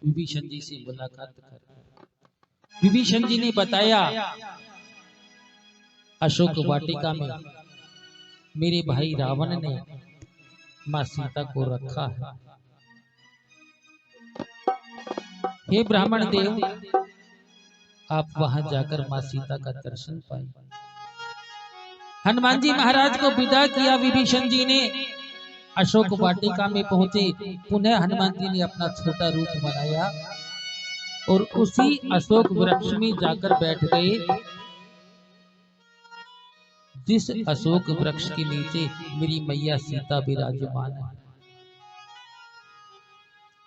विभीषण जी से मुलाकात कर। विभीषण जी ने बताया अशोक वाटिका में मेरे भाई रावण ने मां सीता को रखा है। हे ब्राह्मण देव, आप वहां जाकर मां सीता का दर्शन पाए। हनुमान जी महाराज को विदा किया विभीषण जी ने, अशोक वाटिका में पहुंचे। पुनः हनुमान जी ने अपना छोटा रूप बनाया और उसी अशोक वृक्ष में जाकर बैठ गए जिस अशोक वृक्ष के नीचे मेरी मैया सीता विराजमान है।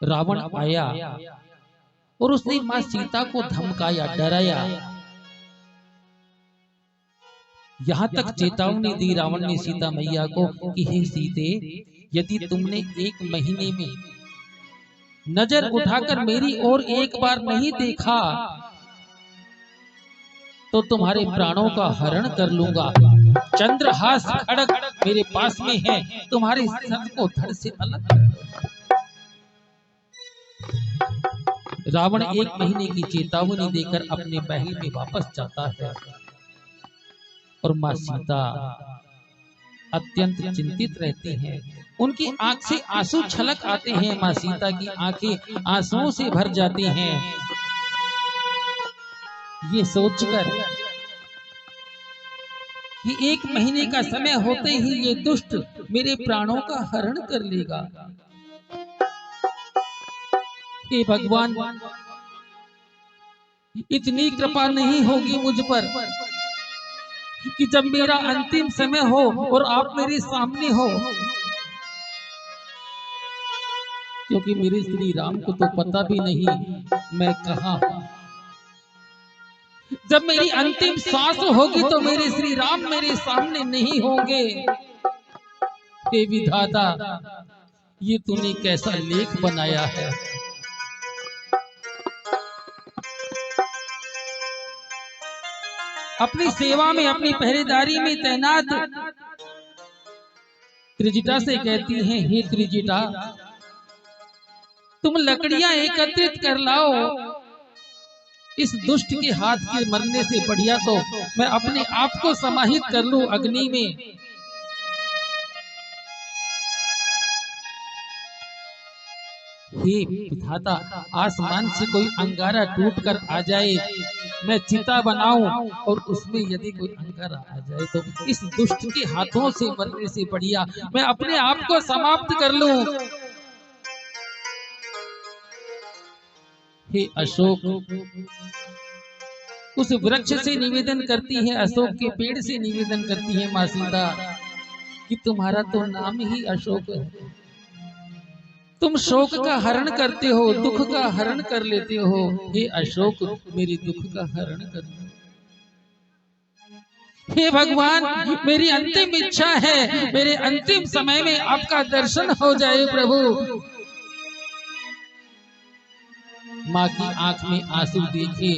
रावण आया और उसने मां सीता को धमकाया, डराया, यहां तक चेतावनी दी रावण ने सीता मैया को कि हे सीते, यदि तुमने 1 महीने में नजर उठाकर मेरी ओर एक बार नहीं देखा तो तुम्हारे प्राणों का हरण कर लूंगा। चंद्रहास खड़ग मेरे पास में है, तुम्हारे सर को धड़ से अलग कर दूंगा। रावण 1 महीने की चेतावनी देकर अपने महल में वापस जाता है और मां सीता अत्यंत चिंतित रहती हैं। उनकी आंख से आंसू छलक आते हैं। मां सीता की आंखें आंसुओं से भर जाती हैं। ये सोचकर कि 1 महीने का समय होते ही ये दुष्ट मेरे प्राणों का हरण कर लेगा। हे भगवान, इतनी कृपा नहीं होगी मुझ पर कि जब मेरा अंतिम समय हो और आप मेरे सामने हो, क्योंकि मेरे श्री राम को तो पता भी नहीं मैं कहां हूं। जब मेरी अंतिम सांस होगी तो मेरे श्री राम मेरे सामने नहीं होंगे। हे विधाता, ये तूने कैसा लेख बनाया है। अपनी सेवा में, अपनी पहरेदारी में तैनात त्रिजटा से कहती हैं, हे त्रिजटा, तुम लकड़ियां एकत्रित कर लाओ। इस दुष्ट के हाथ के मरने से बढ़िया तो मैं अपने आप को समाहित कर लूं अग्नि में। हे विधाता, आसमान से कोई अंगारा टूट कर आ जाए, मैं चिता बनाऊं और उसमें यदि कोई अंगारा आ जाए तो इस दुष्ट के हाथों से मरने से बढ़िया मैं अपने आप को समाप्त कर लूं। हे अशोक, उस वृक्ष से निवेदन करती है, अशोक के पेड़ से निवेदन करती है मां सीता कि तुम्हारा तो नाम ही अशोक है। तुम शोक का हरण करते हो, दुख का हरण कर लेते हो। हे अशोक, मेरे दुख का हरण कर लो। हे भगवान, मेरी अंतिम इच्छा है, मेरे अंतिम समय में आपका दर्शन हो जाए प्रभु। मां की आंख में आंसू देखे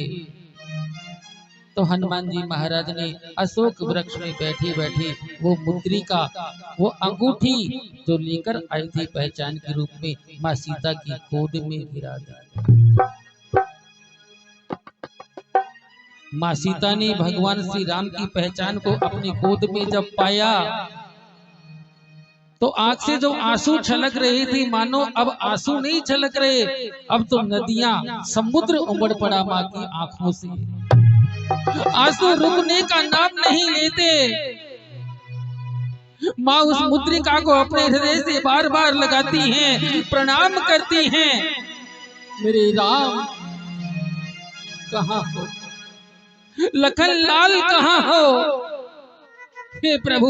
तो हनुमान जी महाराज ने अशोक वृक्ष में बैठे बैठे वो मुद्रिका, वो अंगूठी जो लेकर आई थी पहचान के रूप में, मां सीता की गोद में गिरा दी। मां सीता ने भगवान श्री राम की पहचान को अपनी गोद में जब पाया तो आंख से जो आंसू छलक रहे थे, मानो अब आंसू नहीं छलक रहे, अब तो नदियां, समुद्र उमड़ पड़ा मां की आंखों से। आंसू रुकने का नाम नहीं लेते। माँ उस मुद्रिका को अपने हृदय से बार बार लगाती हैं, प्रणाम करती हैं, मेरे राम कहाँ हो, लखन लाल कहाँ हो। हे प्रभु,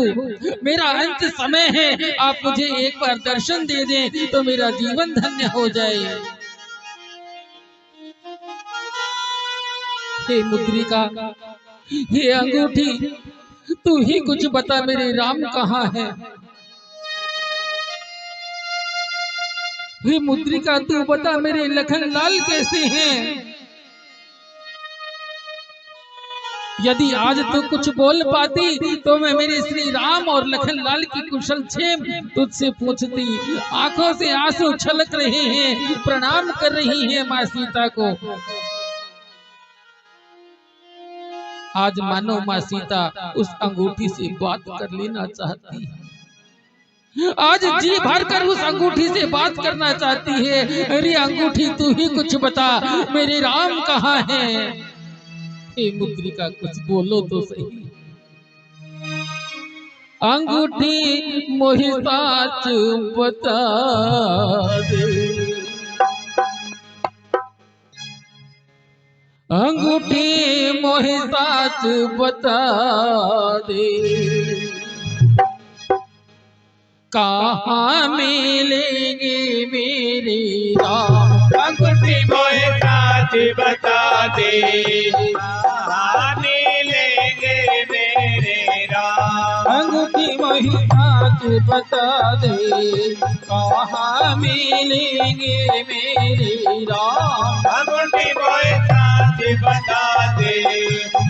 मेरा अंत समय है, आप मुझे एक बार दर्शन दे दें तो मेरा जीवन धन्य हो जाए। हे मुद्रिका, हे अंगूठी, तू ही कुछ बता, मेरे राम कहाँ है। हे मुद्रिका, तू बता, मेरे लखन लाल कैसे हैं। यदि आज तू कुछ बोल पाती तो मैं मेरे श्री राम और लखन लाल की कुशल क्षेम तुझसे पूछती। आंखों से आंसू छलक रहे हैं, प्रणाम कर रही हैं माँ सीता को। आज मानो माँ सीता उस अंगूठी से बात कर लेना चाहती है। आज जी भर कर उस अंगूठी से बात करना चाहती है। अरे अंगूठी तू ही कुछ बता, मेरे राम कहाँ है? हे मुद्रिका कुछ बोलो तो सही। अंगूठी मोहि साच बता दे, अंगूठी मोहि साच बता दे, कहाँ मिलेंगे मेरे राम? अंगूठी मोहे साच बता दे, कहाँ मिलेंगे मेरे राम? अंगूठी मोहि साच बता दे, कहाँ मिलेंगे मेरे राम? अंगूठी मोहे साच बता दे,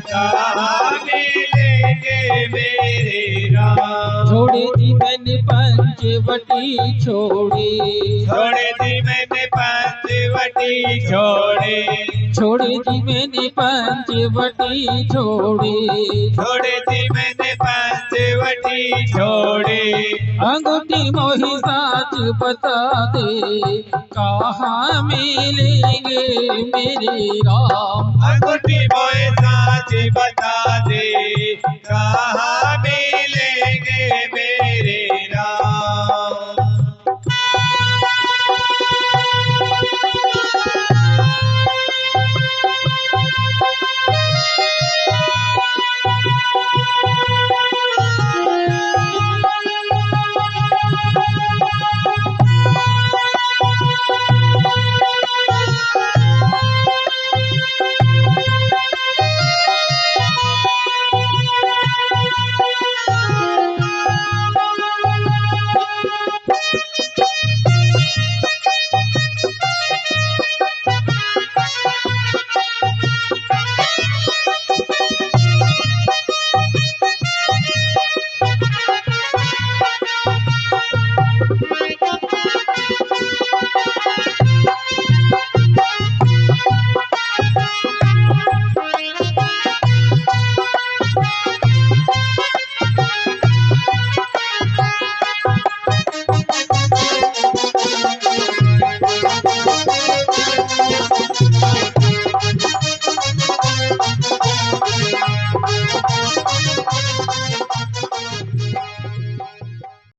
कहाँ मिलेंगे मेरे राम? छोड़ी थी मैंने पंचवटी छोड़ी, छोड़ी थी मैंने पंचवटी छोड़ी, छोड़ी थी मैंने पंचवटी छोड़ी, छोड़ी थी मैंने पंचवटी छोड़ी। अंगूठी मोहि साच बता दे, कहाँ मिलेंगे मेरे राम? अंगूठी मोहे साच बता दे, कहाँ मिलेंगे